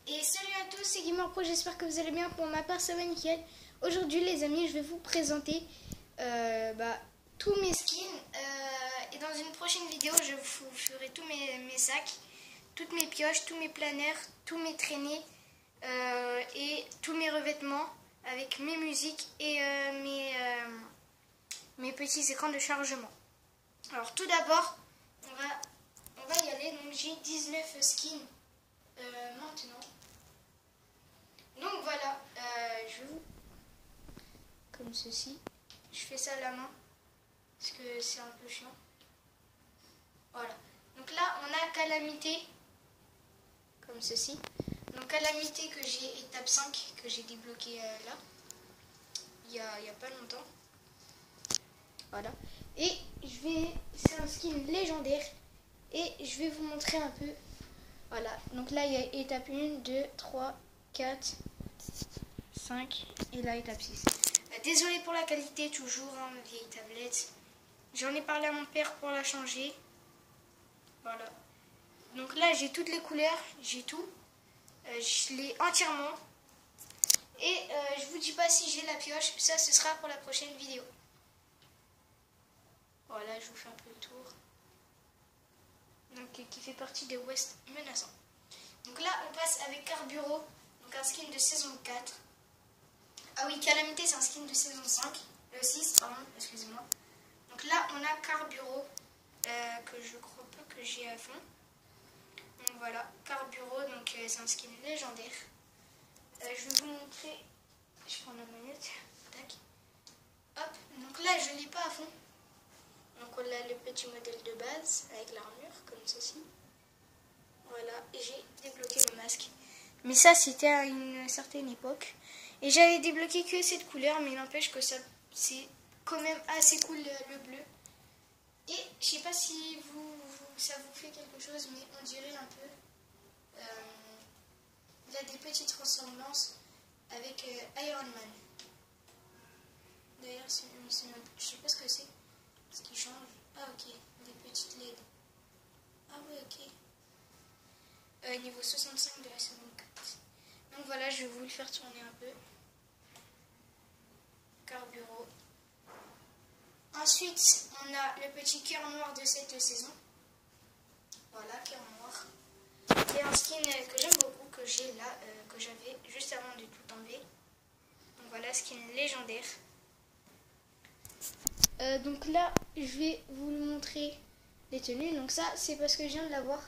Et salut à tous, c'est Gamer Pro, j'espère que vous allez bien. Pour ma part, ça va nickel. Aujourd'hui les amis, je vais vous présenter tous mes skins. Et dans une prochaine vidéo, je vous ferai tous mes sacs, toutes mes pioches, tous mes planaires, tous mes traînées et tous mes revêtements avec mes musiques et mes petits écrans de chargement. Alors tout d'abord, on va y aller. Donc j'ai 19 skins maintenant. Donc voilà, je vais vous... Comme ceci. Je fais ça à la main. Parce que c'est un peu chiant. Voilà. Donc là, on a Calamité. Comme ceci. Donc Calamité que j'ai étape 5. Que j'ai débloqué là. Il y a pas longtemps. Voilà. Et c'est un skin légendaire. Et je vais vous montrer un peu. Voilà. Donc là, il y a étape 1, 2, 3, 4, 5. Et là, étape 6. Désolé pour la qualité, toujours, hein, vieille tablette. J'en ai parlé à mon père pour la changer. Voilà. Donc là, j'ai toutes les couleurs, j'ai tout. Je l'ai entièrement. Et je vous dis pas si j'ai la pioche, ça ce sera pour la prochaine vidéo. Voilà, je vous fais un peu le tour. Donc qui fait partie des West menaçants. Donc là, on passe avec Carburo, donc un skin de saison 4. Ah oui, Calamité, c'est un skin de saison 5. Le 6, pardon, excusez-moi. Donc là, on a Carburo, que je crois pas que j'ai à fond. Donc voilà, Carburo, donc c'est un skin légendaire. Je vais vous montrer. Je prends la manette. Tac. Hop, donc là, je l'ai pas à fond. Donc on a le petit modèle de base avec l'armure, comme ceci. Voilà, et j'ai débloqué le masque. Mais ça, c'était à une certaine époque. Et j'avais débloqué que cette couleur, mais il n'empêche que ça c'est quand même assez cool le bleu. Et je sais pas si ça vous fait quelque chose, mais on dirait un peu. Il y a des petites ressemblances avec Iron Man. D'ailleurs, je sais pas ce que c'est. Ce qui change. Ah ok, des petites LED. Ah ouais, ok. Niveau 65 de la saison 4. Donc voilà, je vais vous le faire tourner un peu. Carburo. Ensuite, on a le petit cœur noir de cette saison. Voilà, cœur noir. Et un skin que j'aime beaucoup, que j'ai là, que j'avais juste avant de tout enlever. Donc voilà, skin légendaire. Donc là, je vais vous montrer les tenues. Donc ça, c'est parce que je viens de l'avoir.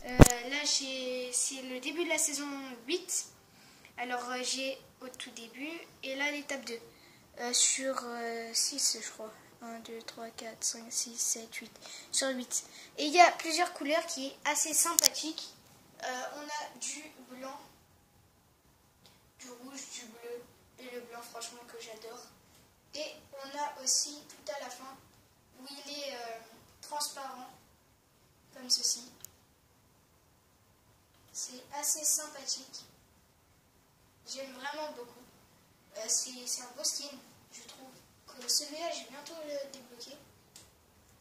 Là, c'est le début de la saison 8. Alors, j'ai au tout début. Et là, l'étape 2. Sur 6, je crois. 1, 2, 3, 4, 5, 6, 7, 8. Sur 8. Et il y a plusieurs couleurs qui est assez sympathique. On a du blanc, du rouge, du bleu. Et le blanc, franchement, que j'adore. Et on a aussi, tout à la fin, où il est transparent. Comme ceci. C'est assez sympathique. J'aime vraiment beaucoup. C'est un beau skin, je trouve. Que celui-là, je vais bientôt le débloquer.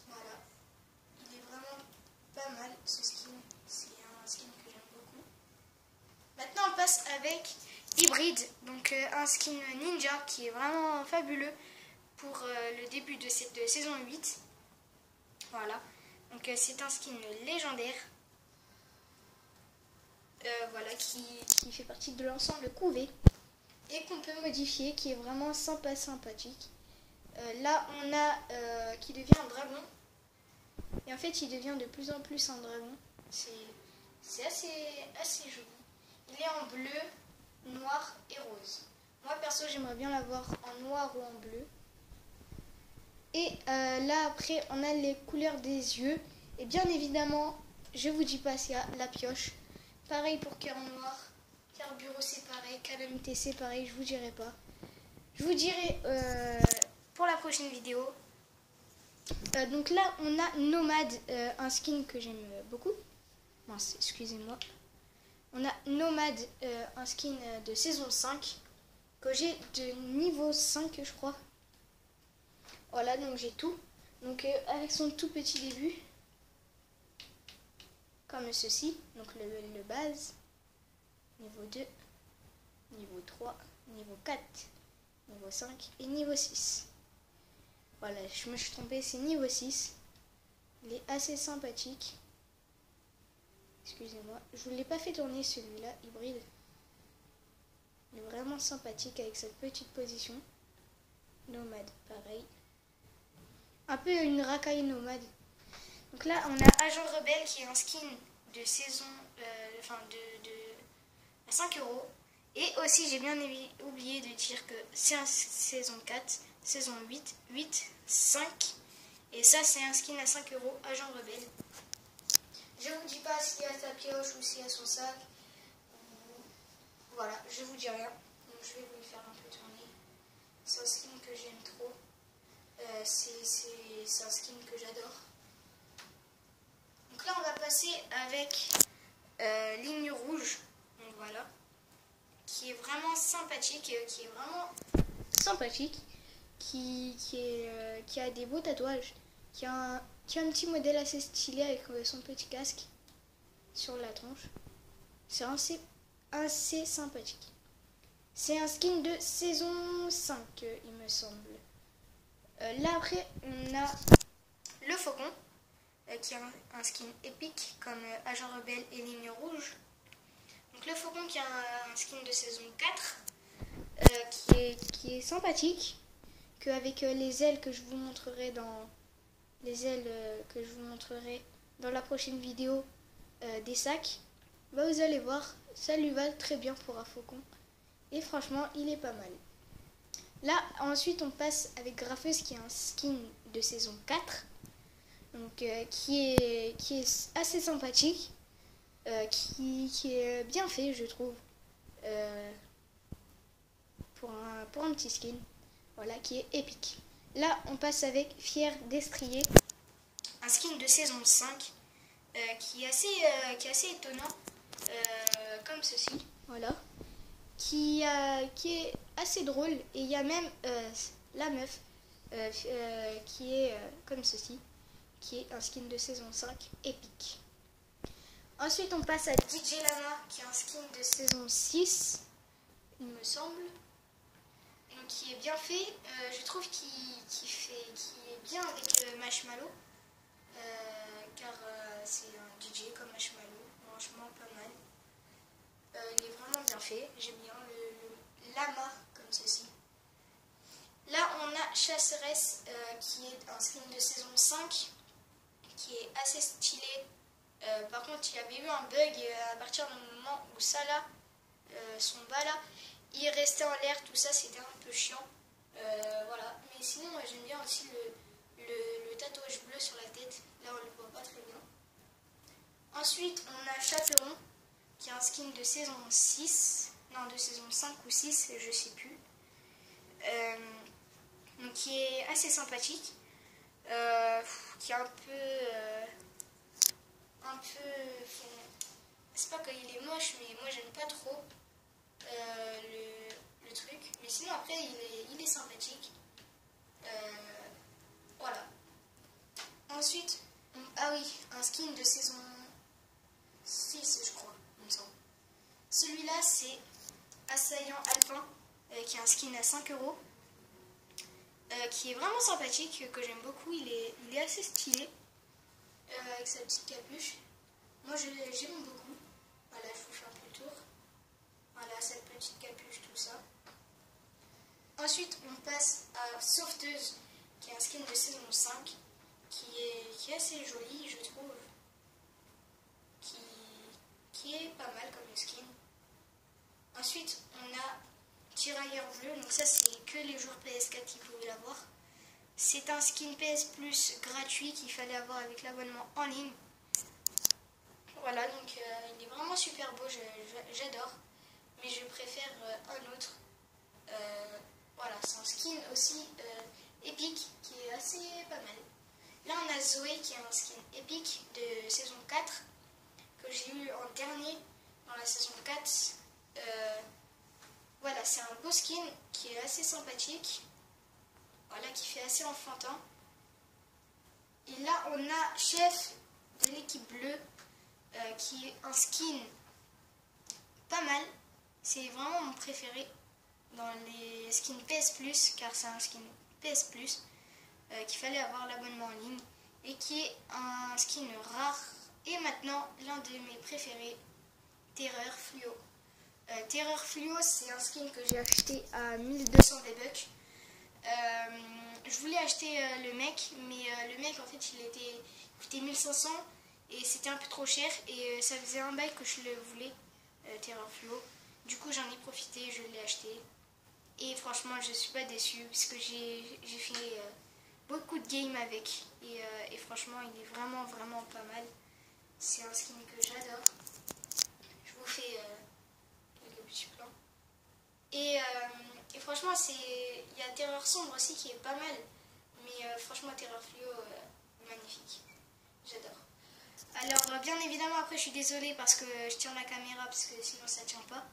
Voilà. Il est vraiment pas mal, ce skin. C'est un skin que j'aime beaucoup. Maintenant, on passe avec Hybride. Donc, un skin ninja qui est vraiment fabuleux pour le début de cette saison 8. Voilà. Donc, c'est un skin légendaire. Voilà, qui fait partie de l'ensemble couvé. Et qu'on peut modifier, qui est vraiment sympathique. Là, on a qui devient un dragon. Et en fait, il devient de plus en plus un dragon. C'est assez joli. Il est en bleu, noir et rose. Moi, perso, j'aimerais bien l'avoir en noir ou en bleu. Et là, après, on a les couleurs des yeux. Et bien évidemment, je vous dis pas s'il y a la pioche. Pareil pour cœur noir. Carburo, c'est pareil. Calamité, c'est pareil. Je vous dirai pas. Je vous dirai pour la prochaine vidéo. Donc là, on a Nomade, un skin que j'aime beaucoup. Mince, excusez-moi. On a Nomade, un skin de saison 5 que j'ai de niveau 5, je crois. Voilà, donc j'ai tout. Donc avec son tout petit début. Comme ceci. Donc le base. niveau 2, niveau 3, niveau 4, niveau 5 et niveau 6. Voilà, je me suis trompée, c'est niveau 6. Il est assez sympathique. Excusez-moi, je ne vous l'ai pas fait tourner celui-là, hybride. Il est vraiment sympathique avec cette petite position. Nomade, pareil. Un peu une racaille nomade. Donc là, on a Agent Rebelle qui est un skin de saison, à 5 €. Et aussi, j'ai bien oublié de dire que c'est un saison 4, saison 8, 8, 5. Et ça, c'est un skin à 5 €, Agent Rebelle. Je vous dis pas s'il y a sa pioche ou s'il y a son sac. Voilà, je vous dis rien. Donc je vais vous le faire un peu tourner. C'est un skin que j'aime trop. C'est un skin que j'adore. Donc là, on va passer avec Ligne Rouge. Donc voilà. Qui est vraiment sympathique. Qui a des beaux tatouages. Qui a un petit modèle assez stylé avec son petit casque sur la tronche. C'est assez sympathique. C'est un skin de saison 5, il me semble. Là après, on a le Faucon, qui a un skin épique comme Agent Rebelle et Ligne Rouge. Donc le Faucon qui a un skin de saison 4, qui est sympathique, qu'avec les ailes que je vous montrerai dans la prochaine vidéo des sacs, bah vous allez voir, ça lui va très bien pour un faucon. Et franchement, il est pas mal. Là, ensuite, on passe avec Graffeuse qui est un skin de saison 4. Donc, qui est assez sympathique. Qui est bien fait, je trouve. Pour un petit skin. Voilà, qui est épique. Là, on passe avec Fier d'Estrier. Un skin de saison 5. Qui est assez étonnant. Comme ceci. Voilà. Qui est assez drôle. Et il y a même la meuf qui est comme ceci. Qui est un skin de saison 5 épique. Ensuite, on passe à DJ Lama, qui est un skin de saison 6, il me semble. Donc, qui est bien fait. Je trouve qu'il est bien avec Marshmallow. Car c'est un DJ comme Marshmallow. Franchement, pas mal. Il est vraiment bien fait. J'aime bien le lama comme ceci. Là, on a Chasseresse, qui est un skin de saison 5, qui est assez stylé. Par contre, il y avait eu un bug à partir du moment où ça là, son bas là, il restait en l'air, tout ça, c'était un peu chiant. Voilà. Mais sinon, moi j'aime bien aussi le tatouage bleu sur la tête. Là, on le voit pas très bien. Ensuite, on a Chaperon, qui est un skin de saison 6, non, de saison 5 ou 6, je sais plus. Donc, qui est assez sympathique, qui est un peu c'est pas qu'il est moche, mais moi j'aime pas trop le truc, mais sinon après il est sympathique. Voilà. Ensuite, ah oui, un skin de saison 6, je crois, il me semble. Celui-là, c'est Assaillant Alpin, qui est un skin à 5 €, qui est vraiment sympathique, que j'aime beaucoup. Il est assez stylé, avec sa petite capuche. Moi, j'aime beaucoup. Voilà, je vous fais un peu le tour. Voilà, cette petite capuche, tout ça. Ensuite, on passe à Sauveteuse, qui est un skin de saison 5, qui est assez joli, je trouve. Qui est pas mal comme skin. Ensuite, on a Tirailleur Bleu. Donc ça, c'est que les joueurs PS4 qui pouvaient l'avoir. C'est un skin PS Plus gratuit qu'il fallait avoir avec l'abonnement en ligne. Voilà, donc il est vraiment super beau, j'adore. Mais je préfère un autre. Voilà, c'est un skin aussi épique qui est assez pas mal. Là, on a Zoé qui est un skin épique de saison 4 que j'ai eu en dernier dans la saison 4. Voilà, c'est un beau skin qui est assez sympathique. Voilà, qui fait assez enfantin. Et là, on a Chef de l'équipe bleue, qui est un skin pas mal. c'est vraiment mon préféré dans les skins PS Plus, car c'est un skin PS Plus qu'il fallait avoir l'abonnement en ligne et qui est un skin rare et maintenant l'un de mes préférés, Terreur Fluo. Terreur Fluo, c'est un skin que j'ai acheté à 1200 V-Bucks. Je voulais acheter le mec, mais le mec en fait il coûtait 1500 et c'était un peu trop cher et ça faisait un bail que je le voulais, Terreur Fluo. Du coup j'en ai profité, je l'ai acheté et franchement je suis pas déçue parce que j'ai fait beaucoup de games avec et franchement il est vraiment pas mal. C'est un skin que j'adore. Je vous fais quelques petits plans. Et franchement, il y a Terreur Sombre aussi qui est pas mal. Mais franchement, Terreur Fluo, magnifique. J'adore. Alors, bien évidemment, après, je suis désolée parce que je tiens la caméra parce que sinon ça tient pas.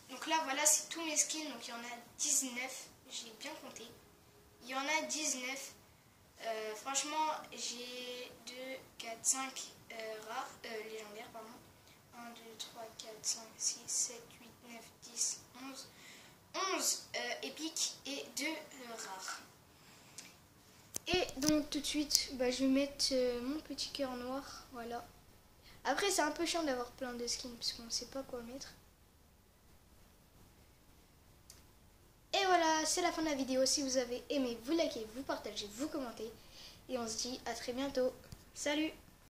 Donc là, voilà, c'est tous mes skins. Donc il y en a 19. J'ai bien compté. Il y en a 19. Franchement, j'ai 2, 4, 5 rares, légendaires, pardon. 1, 2, 3, 4, 5, 6, 7, 8, 9, 10, 11. 11 épiques et 2 rares. Et donc tout de suite, je vais mettre mon petit cœur noir. Voilà. Après, c'est un peu chiant d'avoir plein de skins parce qu'on ne sait pas quoi mettre. Et voilà, c'est la fin de la vidéo. Si vous avez aimé, vous likez, vous partagez, vous commentez. Et on se dit à très bientôt. Salut!